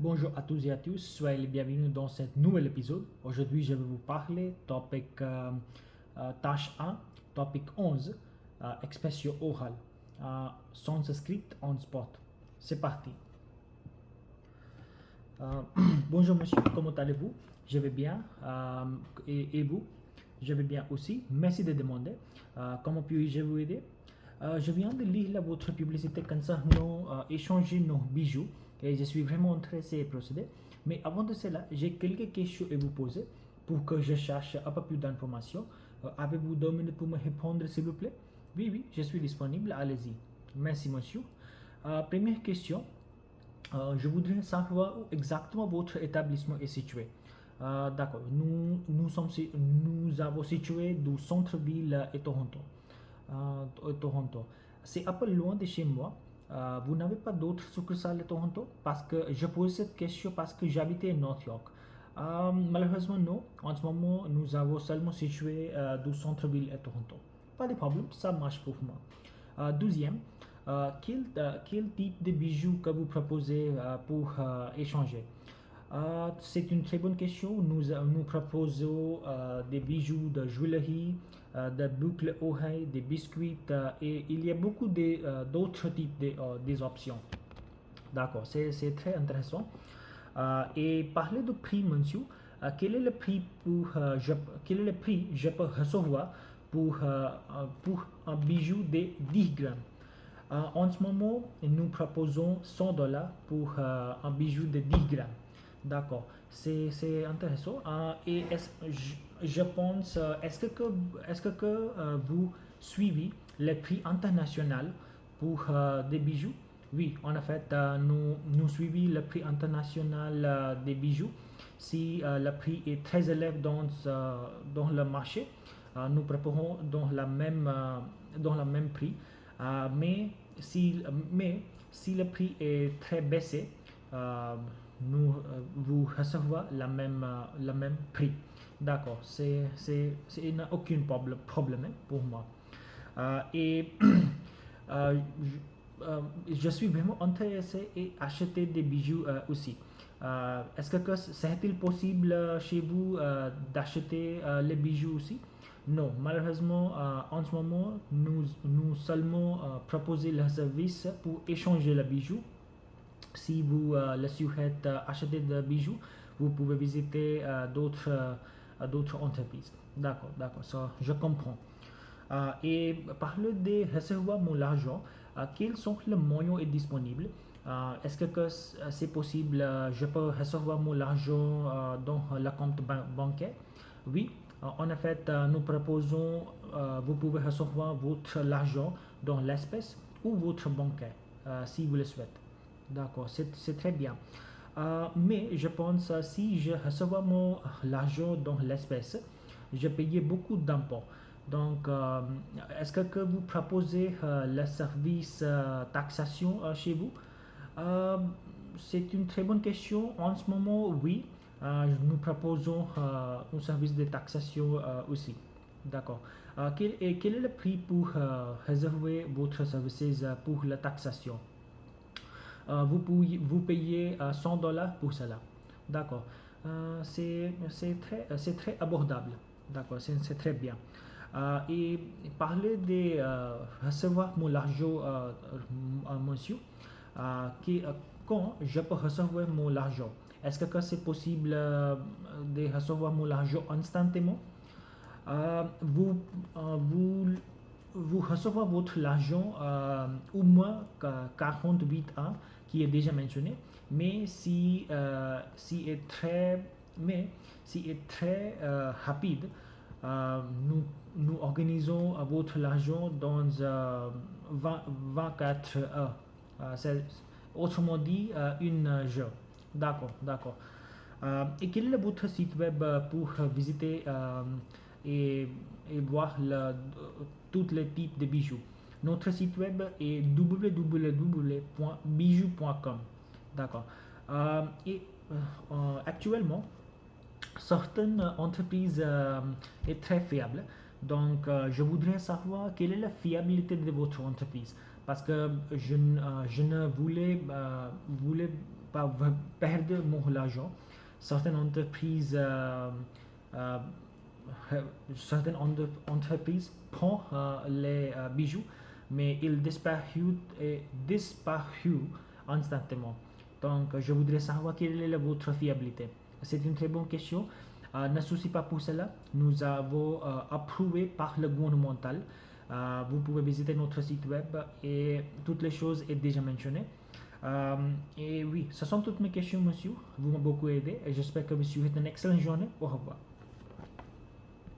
Bonjour à tous et à tous, soyez les bienvenus dans ce nouvel épisode. Aujourd'hui, je vais vous parler topic tâche 1, topic 11, expression orale, sans script on spot. C'est parti. Euh, Bonjour monsieur, comment allez-vous? Je vais bien. Et vous? Je vais bien aussi. Merci de demander. Comment puis-je vous aider? Je viens de lire votre publicité concernant échanger nos bijoux et je suis vraiment intéressé à procéder. Mais avant de cela, j'ai quelques questions à vous poser pour que je cherche un peu plus d'informations. Avez-vous 2 minutes pour me répondre, s'il vous plaît? Oui, oui, je suis disponible. Allez-y. Merci, monsieur. Première question. Je voudrais savoir où exactement votre établissement est situé. D'accord. Nous avons situé du centre-ville et Toronto. Toronto. C'est un peu loin de chez moi. Vous n'avez pas d'autres succursales à Toronto? Parce que je pose cette question parce que j'habitais à North York. Malheureusement, non. En ce moment, nous avons seulement situé du centre-ville à Toronto. Pas de problème, ça marche pour moi. Deuxième, quel type de bijoux que vous proposez pour échanger? C'est une très bonne question. Nous proposons des bijoux de joaillerie, des boucles oreilles, des biscuits et il y a beaucoup d'autres types des options. D'accord, c'est très intéressant. Et parler de prix, monsieur, quel est le prix quel est le prix je peux recevoir pour un bijou de 10 grammes? En ce moment, nous proposons 100 dollars pour un bijou de 10 grammes. D'accord, c'est intéressant. Et je pense, est-ce que vous suivez le prix international pour des bijoux? Oui, en fait, nous suivons le prix international des bijoux. Si le prix est très élevé dans le marché, nous proposons dans le même prix. Mais, mais si le prix est très baissé, euh, vous recevez le même prix. D'accord, il n'y a aucun problème pour moi. Et euh, je suis vraiment intéressé à acheter des bijoux aussi. Est-ce que c'est-il possible chez vous d'acheter les bijoux aussi? Non, malheureusement, en ce moment, nous seulement proposons le service pour échanger les bijoux. Si vous le souhaitez acheter des bijoux, vous pouvez visiter d'autres entreprises. D'accord, d'accord, ça, je comprends. Et parler de recevoir mon argent, quels sont les moyens disponibles? Est-ce que c'est possible, je peux recevoir mon argent dans le compte bancaire? Oui, en effet, nous proposons, vous pouvez recevoir votre argent dans l'espèce ou votre bancaire, si vous le souhaitez. D'accord, c'est très bien. Mais je pense si je recevais mon l'argent dans l'espèce, je payais beaucoup d'impôts. Donc, est-ce que vous proposez le service taxation chez vous? Euh, c'est une très bonne question. En ce moment, oui, nous proposons un service de taxation aussi. D'accord. Quel est le prix pour réserver votre service pour la taxation? Vous payez 100 dollars pour cela. D'accord. C'est très abordable. D'accord, c'est très bien. Et parler de recevoir mon argent, monsieur, quand je peux recevoir mon argent? Est-ce que c'est possible de recevoir mon argent instantanément? Vous, vous recevez votre argent au moins 48 ans qui est déjà mentionné, mais si est très rapide, nous organisons votre argent dans 24 heures. Autrement dit, une jour. D'accord, d'accord. Et quel est votre site web pour visiter et, et voir tous les types de bijoux? Notre site web est www.bijoux.com. D'accord. Et actuellement, certaines entreprises est très fiable. Donc, je voudrais savoir quelle est la fiabilité de votre entreprise. Parce que je ne voulais pas perdre mon argent. Certaines entreprises, euh, certaines entreprises prennent les bijoux, mais ils disparuent instantanément. Donc, je voudrais savoir quelle est votre fiabilité. C'est une très bonne question. Ne soucie pas pour cela. Nous avons approuvé par le gouvernemental. Vous pouvez visiter notre site web et toutes les choses sont déjà mentionnées. Et oui, ce sont toutes mes questions, monsieur. Vous m'avez beaucoup aidé et j'espère que vous souhaitez une excellente journée. Au revoir.